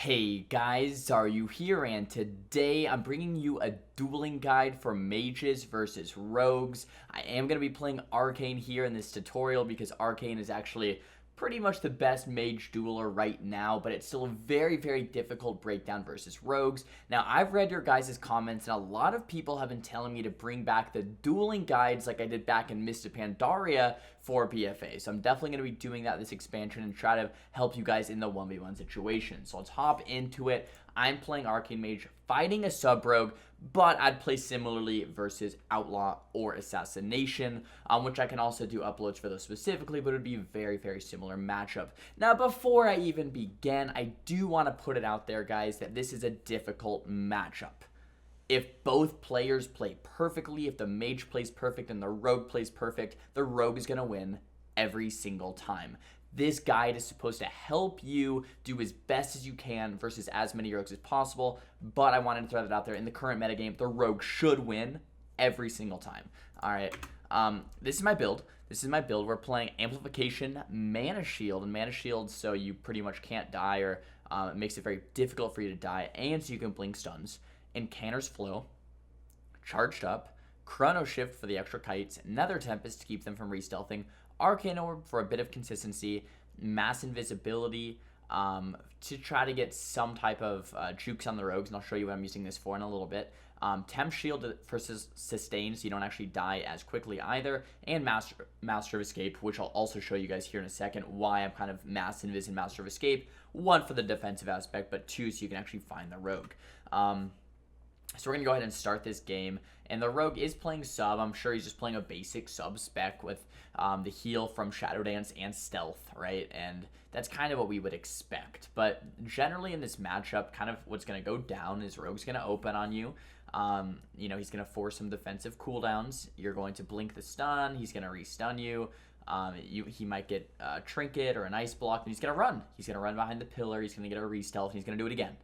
Hey guys, Xaryu here, and today I'm bringing you a dueling guide for mages versus rogues. I am going to be playing Arcane here in this tutorial because Arcane is actually pretty much the best mage dueler right now, but it's still a very difficult breakdown versus rogues. Now, I've read your guys' comments, and a lot of people have been telling me to bring back the dueling guides like I did back in Mist of Pandaria for BfA. So I'm definitely going to be doing that this expansion and try to help you guys in the 1v1 situation. So let's hop into it. I'm playing Arcane Mage, fighting a sub-rogue, but I'd play similarly versus Outlaw or Assassination, which I can also do uploads for those specifically, but it would be a very similar matchup. Now, before I even begin, I do want to put it out there, guys, that this is a difficult matchup. If both players play perfectly, if the mage plays perfect and the rogue plays perfect, the rogue is going to win every single time. This guide is supposed to help you do as best as you can versus as many rogues as possible, but I wanted to throw that out there. In the current metagame, the rogue should win every single time. Alright, this is my build. We're playing Amplification, Mana Shield, and Mana Shield so you pretty much can't die, or it makes it very difficult for you to die, and so you can blink stuns. Incanter's Flow, Charged Up, Chrono Shift for the extra kites, Nether Tempest to keep them from re-stealthing, Arcane Orb for a bit of consistency, Mass Invisibility to try to get some type of jukes on the rogues, and I'll show you what I'm using this for in a little bit. Temp Shield for sustain so you don't actually die as quickly either, and Master of Escape, which I'll also show you guys here in a second why I'm kind of Mass Invis and Master of Escape. One, for the defensive aspect, but two, so you can actually find the rogue. So we're going to go ahead and start this game, and the rogue is playing sub. I'm sure he's just playing a basic sub spec with the heal from Shadow Dance and Stealth, right? And that's kind of what we would expect. But generally in this matchup, kind of what's going to go down is rogue's going to open on you. You know, he's going to force some defensive cooldowns. You're going to blink the stun. He's going to re-stun you. He might get a trinket or an ice block, and he's going to run. He's going to run behind the pillar. He's going to get a re-stealth, and he's going to do it again.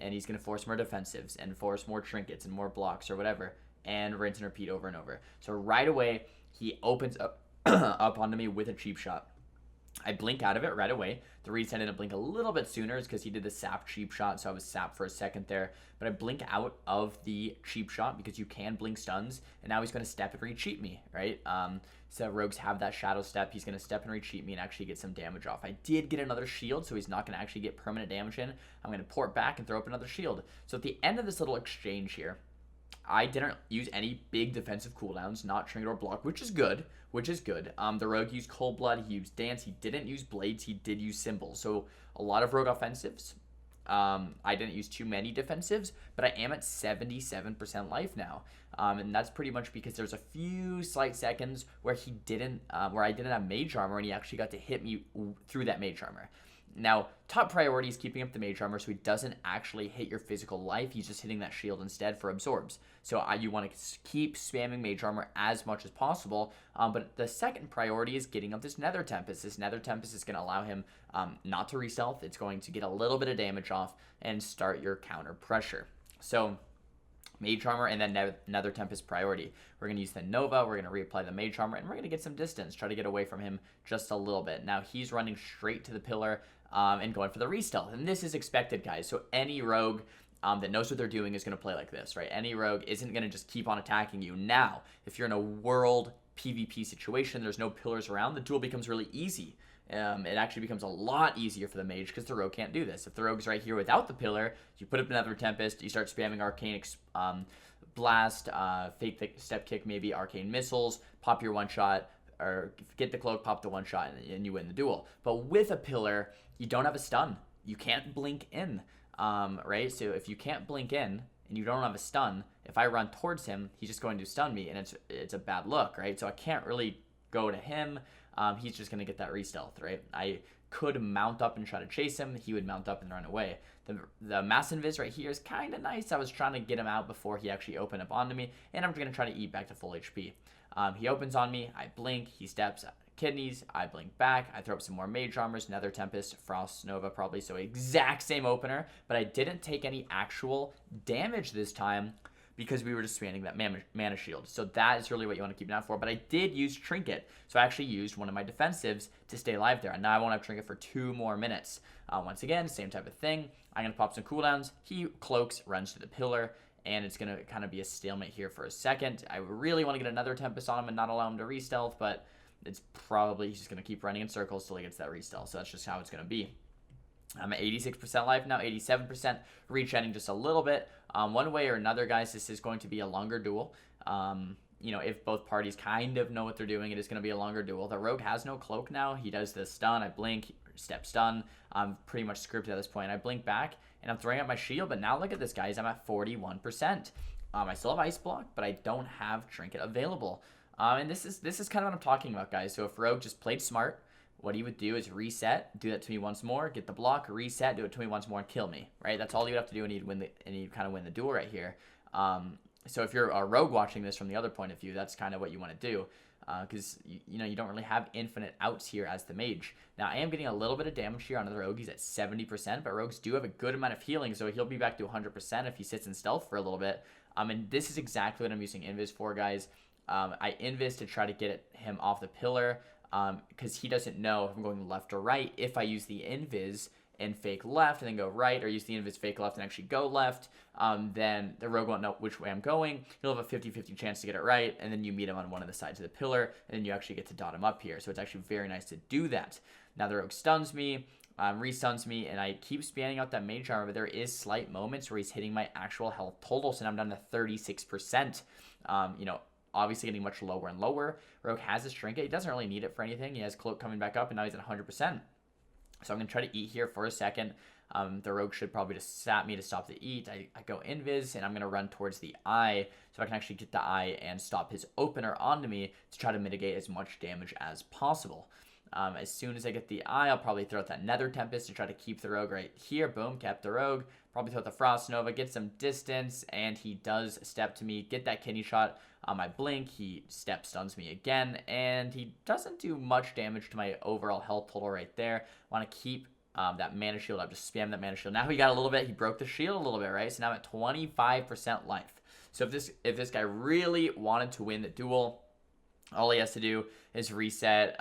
And he's going to force more defensives and force more trinkets and more blocks or whatever, and rinse and repeat over and over. So right away, he opens up, up onto me with a cheap shot. I blink out of it right away. The reason I didn't blink a little bit sooner is because he did the sap cheap shot, so I was sapped for a second there. But I blink out of the cheap shot because you can blink stuns, and now he's going to step and re-cheat me, right? So rogues have that shadow step. He's going to step and re-cheat me and actually get some damage off. I did get another shield, so he's not going to actually get permanent damage in. I'm going to port back and throw up another shield. So at the end of this little exchange here, I didn't use any big defensive cooldowns, not trinket or block, which is good. The rogue used Cold Blood, he used Dance, he didn't use Blades, he did use Symbols. So a lot of rogue offensives. I didn't use too many defensives, but I am at 77% life now. And that's pretty much because there's a few slight seconds where I didn't have mage armor, and he actually got to hit me through that mage armor. Now, top priority is keeping up the mage armor so he doesn't actually hit your physical life. He's just hitting that shield instead for absorbs. So you want to keep spamming mage armor as much as possible. But the second priority is getting up this Nether Tempest. This Nether Tempest is going to allow him not to re-stealth. It's going to get a little bit of damage off and start your counter pressure. So mage armor and then Nether Tempest priority. We're going to use the Nova, we're going to reapply the mage armor, and we're going to get some distance, try to get away from him just a little bit. Now he's running straight to the pillar and going for the re-stealth, and this is expected, guys. So any rogue that knows what they're doing is going to play like this, right? Any rogue isn't going to just keep on attacking you. Now, if you're in a world PvP situation, there's no pillars around, the duel becomes really easy. It actually becomes a lot easier for the mage because the rogue can't do this. If the rogue's right here without the pillar, you put up another Tempest, you start spamming Arcane Blast, Fake Step Kick, maybe Arcane Missiles, pop your one-shot, or get the cloak, pop the one-shot, and you win the duel. But with a pillar, you don't have a stun. You can't blink in, right? So if you can't blink in and you don't have a stun, if I run towards him, he's just going to stun me, and it's a bad look, right? So I can't really go to him. He's just going to get that re-stealth, right? I could mount up and try to chase him. He would mount up and run away. The Mass Invis right here is kind of nice. I was trying to get him out before he actually opened up onto me, and I'm going to try to eat back to full HP. He opens on me. I blink. He steps kidneys. I blink back. I throw up some more mage armors, Nether Tempest, Frost Nova probably. So exact same opener, but I didn't take any actual damage this time because we were just spamming that mana shield. So that is really what you want to keep an eye out for. But I did use Trinket. So I actually used one of my defensives to stay alive there. And now I won't have Trinket for 2 more minutes. Once again, same type of thing. I'm going to pop some cooldowns. He cloaks, runs to the pillar, and it's going to kind of be a stalemate here for a second. I really want to get another Tempest on him and not allow him to re-stealth, but it's probably he's just going to keep running in circles till he gets that re-stealth, so that's just how it's going to be. I'm at 86% life now, 87%, rechatting just a little bit. One way or another, guys, this is going to be a longer duel. You know, if both parties kind of know what they're doing, it is going to be a longer duel. The rogue has no cloak now. He does the stun. I blink, step stun. I'm pretty much scripted at this point. I blink back, and I'm throwing out my shield, but now look at this, guys. I'm at 41%. I still have Ice Block, but I don't have Trinket available. And this is kind of what I'm talking about, guys. So if rogue just played smart, what he would do is reset, do that to me once more, get the block, reset, do it to me once more, and kill me, right? That's all you have to do, and you kind of win the duel right here. So if you're a rogue watching this from the other point of view, that's kind of what you want to do, because you know you don't really have infinite outs here as the mage. Now I am getting a little bit of damage here on the rogue. He's at 70%, but rogues do have a good amount of healing, so he'll be back to 100% if he sits in stealth for a little bit. And this is exactly what I'm using Invis for, guys. I Invis to try to get him off the pillar, because he doesn't know if I'm going left or right. If I use the Invis and fake left and then go right, or use the Invis, fake left, and actually go left, then the rogue won't know which way I'm going. He'll have a 50-50 chance to get it right, and then you meet him on one of the sides of the pillar, and then you actually get to dot him up here. So it's actually very nice to do that. Now the rogue stuns me, restuns me, and I keep spanning out that mage armor, but there is slight moments where he's hitting my actual health total, so now I'm down to 36%. You know, obviously getting much lower and lower. Rogue has his trinket. He doesn't really need it for anything. He has cloak coming back up, and now he's at 100%. So I'm going to try to eat here for a second. The rogue should probably just sap me to stop the eat. I go invis, and I'm going to run towards the eye so I can actually get the eye and stop his opener onto me to try to mitigate as much damage as possible. As soon as I get the eye, I'll probably throw out that Nether Tempest to try to keep the rogue right here. Boom, kept the rogue. Probably throw out the Frost Nova, get some distance, and he does step to me, get that kidney shot. I blink, he step stuns me again, and he doesn't do much damage to my overall health total right there. I want to keep that mana shield up, just spam that mana shield. Now he got a little bit, he broke the shield a little bit, right? So now I'm at 25% life. So if this guy really wanted to win the duel, all he has to do is reset,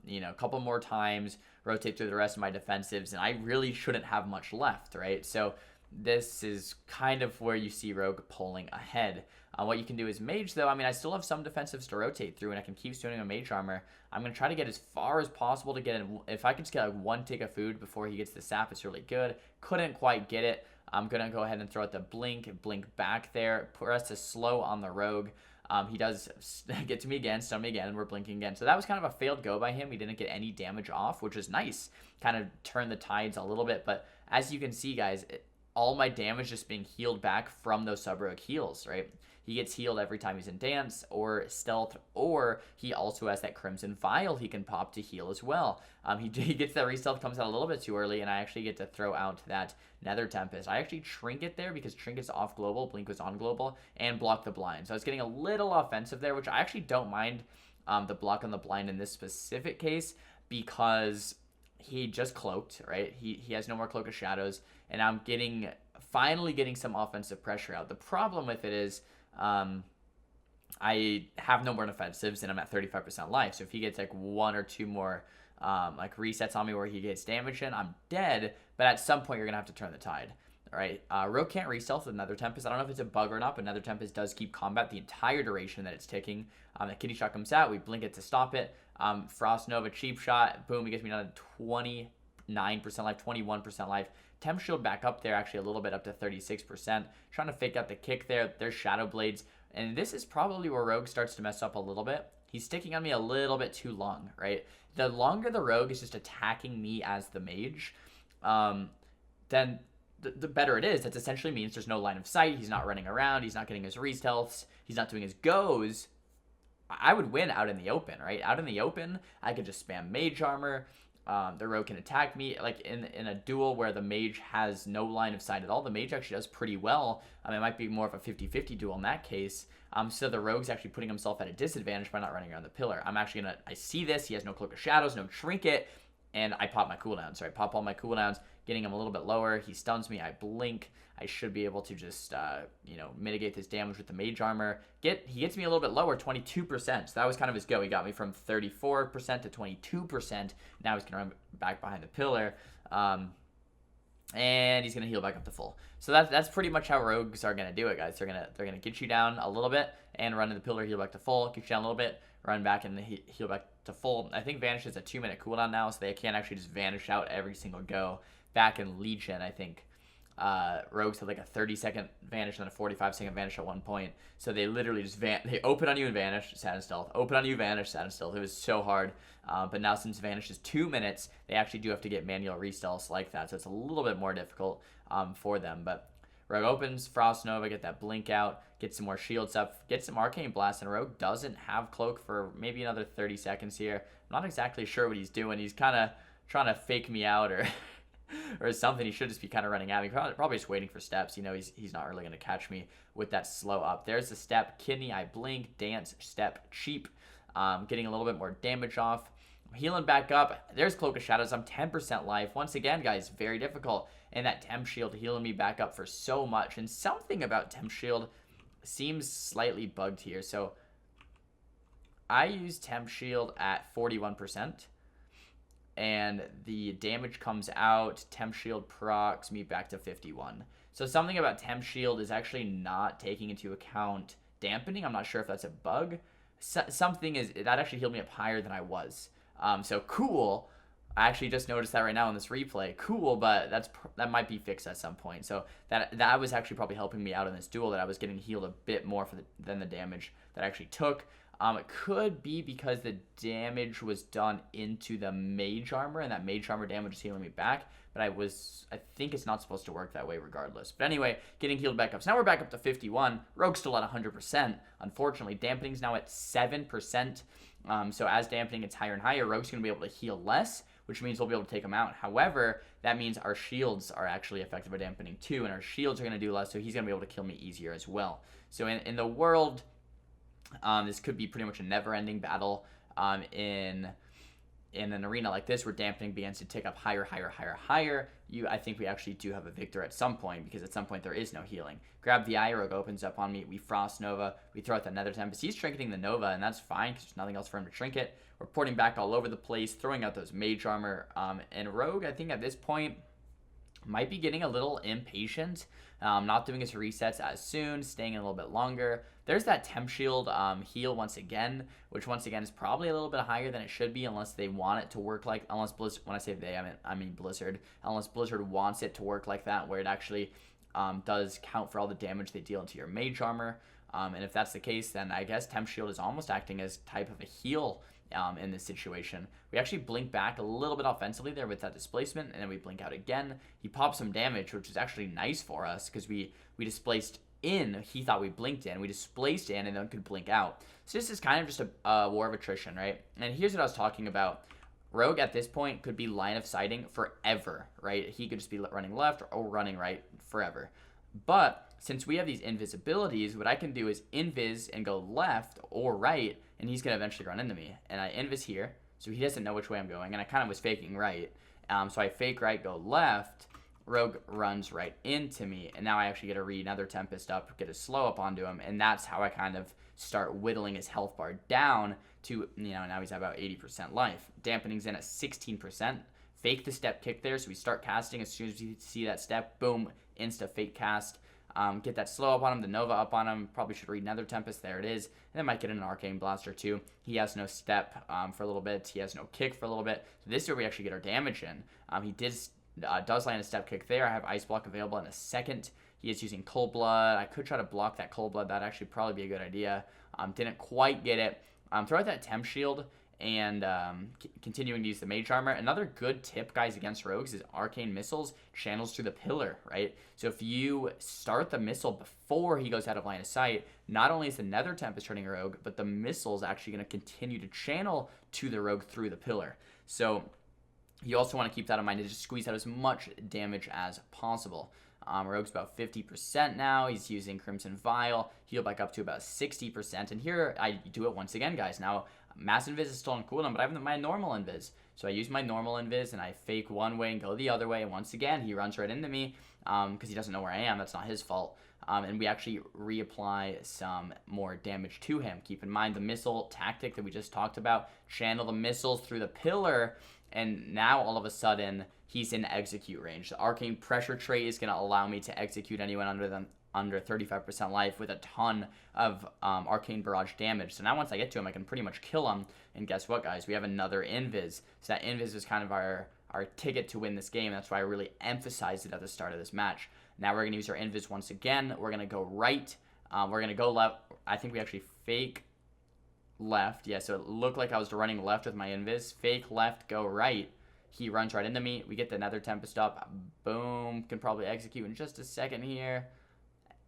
you know, a couple more times, rotate through the rest of my defensives, and I really shouldn't have much left, right? So this is kind of where you see rogue pulling ahead. What you can do is mage, though. I mean, I still have some defensives to rotate through, and I can keep stunning a mage armor. I'm going to try to get as far as possible to get in. If I could just get like one tick of food before he gets the sap, it's really good. Couldn't quite get it. I'm going to go ahead and throw out the blink back there. Press to slow on the rogue. He does get to me again, stun me again, and we're blinking again. So that was kind of a failed go by him. He didn't get any damage off, which is nice. Kind of turned the tides a little bit. But as you can see, guys, all my damage just being healed back from those sub-rogue heals, right? He gets healed every time he's in dance or stealth, or he also has that Crimson Vial he can pop to heal as well. He gets that re-stealth, comes out a little bit too early, and I actually get to throw out that Nether Tempest. I actually Trinket there because Trinket's off global, Blink was on global, and block the blind. So I was getting a little offensive there, which I actually don't mind the block on the blind in this specific case because he just cloaked, right? He has no more Cloak of Shadows, and I'm finally getting some offensive pressure out. The problem with it is I have no more defensives, and I'm at 35% life. So if he gets like one or two more like resets on me where he gets damage in, I'm dead. But at some point, you're gonna have to turn the tide. All right, rogue can't re-stealth with Nether Tempest. I don't know if it's a bug or not, but Nether Tempest does keep combat the entire duration that it's ticking. The kidney shot comes out, we blink it to stop it. Frost Nova, cheap shot, boom, it gets me down to 29% life, 21% life. Temp shield back up there, actually a little bit up to 36%. Trying to fake out the kick there. There's Shadow Blades. And this is probably where Rogue starts to mess up a little bit. He's sticking on me a little bit too long, right? The longer the Rogue is just attacking me as the mage, then the better it is. That essentially means there's no line of sight. He's not running around. He's not getting his re-stealths. He's not doing his goes. I would win out in the open, right? Out in the open, I could just spam mage armor. The rogue can attack me. Like in a duel where the mage has no line of sight at all, the mage actually does pretty well. It might be more of a 50-50 duel in that case. So the rogue's actually putting himself at a disadvantage by not running around the pillar. I see this. He has no Cloak of Shadows, no Trinket, and I pop my cooldowns. So I pop all my cooldowns, getting him a little bit lower. He stuns me. I blink. I should be able to just, mitigate this damage with the mage armor. He gets me a little bit lower, 22%. So that was kind of his go. He got me from 34% to 22%. Now he's going to run back behind the pillar. and he's gonna heal back up to full. So that's pretty much how rogues are gonna do it, guys. They're gonna get you down a little bit and run to the pillar, heal back to full, get you down a little bit, run back and heal back to full. I think Vanish is a 2-minute cooldown now, so they can't actually just vanish out every single go. Back in Legion, I think rogues had like a 30-second vanish and then a 45-second vanish at one point. So they literally just they open on you and vanish, sat in stealth. Open on you, vanish, sat in stealth. It was so hard. But now since vanish is 2 minutes, they actually do have to get manual restelths like that. So it's a little bit more difficult for them. But Rogue opens, Frost Nova, get that blink out, get some more shields up, get some Arcane Blast, and Rogue doesn't have Cloak for maybe another 30 seconds here. I'm not exactly sure what he's doing. He's kind of trying to fake me out or or something. He should just be kind of running at me. Probably just waiting for steps. You know, he's not really going to catch me with that slow up. There's the step. Kidney, I blink, dance, step, cheap. Getting a little bit more damage off. Healing back up. There's Cloak of Shadows. I'm 10% life. Once again, guys, very difficult. And that Temp Shield healing me back up for so much. And something about Temp Shield seems slightly bugged here. So I use Temp Shield at 41%. And the damage comes out. Temp Shield procs me back to 51. So something about Temp Shield is actually not taking into account dampening. I'm not sure if that's a bug. Something is that actually healed me up higher than I was. So cool. I actually just noticed that right now in this replay. Cool, but that might be fixed at some point. So that was actually probably helping me out in this duel, that I was getting healed a bit more than the damage that I actually took. It could be because the damage was done into the Mage armor, and that Mage armor damage is healing me back. But I think it's not supposed to work that way regardless. But anyway, getting healed back up. So now we're back up to 51. Rogue's still at 100%. Unfortunately, dampening's now at 7%. So as dampening gets higher and higher, Rogue's going to be able to heal less, which means we'll be able to take him out. However, that means our shields are actually affected by dampening too, and our shields are going to do less, so he's going to be able to kill me easier as well. So in the world, this could be pretty much a never-ending battle in an arena like this where dampening begins to tick up higher. I think we actually do have a victor at some point, because at some point there is no healing. Grab the eye, Rogue opens up on me, we Frost Nova, we throw out the Nether Tempest. He's trinketing the Nova, and that's fine because there's nothing else for him to trinket. We're porting back all over the place, throwing out those Mage armor, and Rogue, I think at this point, might be getting a little impatient, not doing his resets as soon, staying in a little bit longer. There's that Temp Shield heal once again, which once again is probably a little bit higher than it should be, unless they want it to work like, unless Blizzard, when I say they, I mean Blizzard, unless Blizzard wants it to work like that, where it actually does count for all the damage they deal into your Mage armor. And if that's the case, then I guess Temp Shield is almost acting as type of a heal in this situation. We actually blink back a little bit offensively there with that displacement, and then we blink out again. He pops some damage, which is actually nice for us, because we displaced in. He thought we blinked in. We displaced in and then could blink out. So this is kind of just a war of attrition, right? And here's what I was talking about. Rogue at this point could be line of sighting forever, right? He could just be running left or running right forever. But since we have these invisibilities, what I can do is invis and go left or right, and he's going to eventually run into me. And I invis here, so he doesn't know which way I'm going, and I kind of was faking right. So I fake right, go left, Rogue runs right into me, and now I actually get to read another Tempest up, get a slow up onto him, and that's how I kind of start whittling his health bar down to, now he's at about 80% life. Dampening's in at 16%. Fake the step kick there, so we start casting as soon as you see that step, boom, insta fake cast. Get that slow up on him, the Nova up on him. Probably should read Nether Tempest. There it is. And then might get an Arcane Blast or two. He has no step for a little bit. He has no kick for a little bit. So this is where we actually get our damage in. He does land a step kick there. I have Ice Block available in a second. He is using Cold Blood. I could try to block that Cold Blood. That'd actually probably be a good idea. Didn't quite get it. Throw out that Temp Shield and continuing to use the Mage armor. Another good tip, guys, against rogues is Arcane Missiles channels through the pillar, right? So if you start the missile before he goes out of line of sight, not only is the Nether Tempest turning a rogue, but the missile is actually going to continue to channel to the rogue through the pillar. So you also want to keep that in mind to just squeeze out as much damage as possible. Rogue's about 50% now. He's using Crimson Vial. Heal back up to about 60%. And here I do it once again, guys. Now, Mass Invis is still on cooldown, but I have my normal Invis. So I use my normal Invis, and I fake one way and go the other way. And once again, he runs right into me because he doesn't know where I am. That's not his fault. And we actually reapply some more damage to him. Keep in mind the missile tactic that we just talked about. Channel the missiles through the pillar, and now all of a sudden he's in execute range. The arcane pressure trait is going to allow me to execute anyone under 35% life with a ton of arcane barrage damage. So now once I get to him, I can pretty much kill him. And guess what, guys? We have another invis. So that invis is kind of our ticket to win this game. That's why I really emphasized it at the start of this match. Now we're going to use our invis once again. We're going to go right. We're going to go left. I think we actually fake left. Yeah, so it looked like I was running left with my invis. Fake left, go right. He runs right into me. We get the Nether Tempest up. Boom. Can probably execute in just a second here.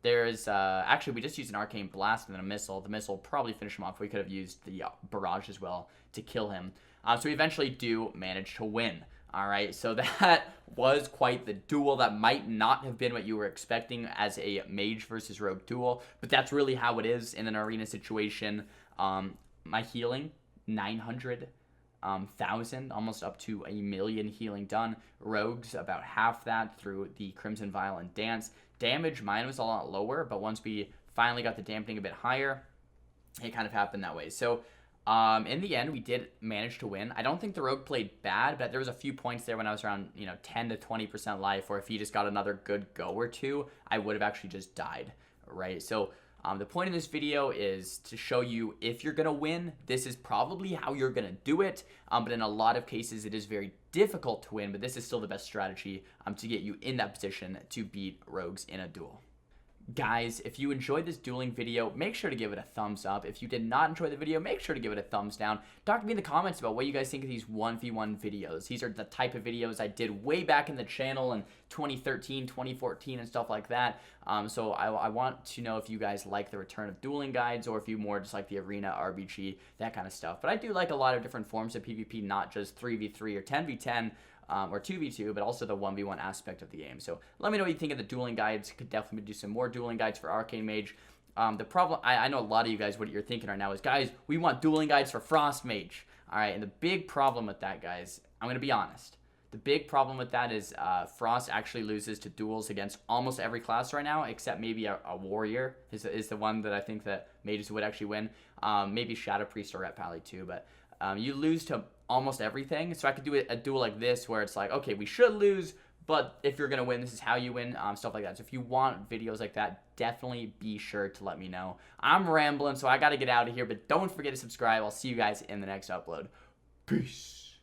There's, actually, we just used an Arcane Blast and then a Missile. The Missile probably finish him off. We could have used the Barrage as well to kill him. So we eventually do manage to win. All right, so that was quite the duel. That might not have been what you were expecting as a Mage versus Rogue duel, but that's really how it is in an arena situation. My healing, 900,000, almost up to 1,000,000 healing done. Rogues, about half that through the Crimson Vial and Dance. Damage, mine was a lot lower, but once we finally got the dampening a bit higher, it kind of happened that way. So in the end, we did manage to win. I don't think the Rogue played bad, but there was a few points there when I was around, 10 to 20% life, or if he just got another good go or two, I would have actually just died, right? So the point of this video is to show you if you're going to win, this is probably how you're going to do it. But in a lot of cases, it is very difficult to win, but this is still the best strategy to get you in that position to beat Rogues in a duel. Guys, if you enjoyed this dueling video, make sure to give it a thumbs up. If you did not enjoy the video, make sure to give it a thumbs down. Talk to me in the comments about what you guys think of these 1v1 videos. These are the type of videos I did way back in the channel in 2013, 2014, and stuff like that. So I want to know if you guys like the return of dueling guides, or if you more just like the arena, RBG, that kind of stuff. But I do like a lot of different forms of PvP, not just 3v3 or 10v10. Or 2v2, but also the 1v1 aspect of the game. So let me know what you think of the dueling guides. Could definitely do some more dueling guides for Arcane Mage. The problem, I know a lot of you guys, what you're thinking right now is, guys, we want dueling guides for Frost Mage. All right, and the big problem with that, guys, I'm going to be honest. The big problem with that is Frost actually loses to duels against almost every class right now, except maybe a Warrior is the one that I think that Mages would actually win. Maybe Shadow Priest or Ret Pally too, but you lose to almost everything. So I could do a duel like this where it's like, okay, we should lose, but if you're going to win, this is how you win, stuff like that. So if you want videos like that, definitely be sure to let me know. I'm rambling, so I got to get out of here, but don't forget to subscribe. I'll see you guys in the next upload. Peace.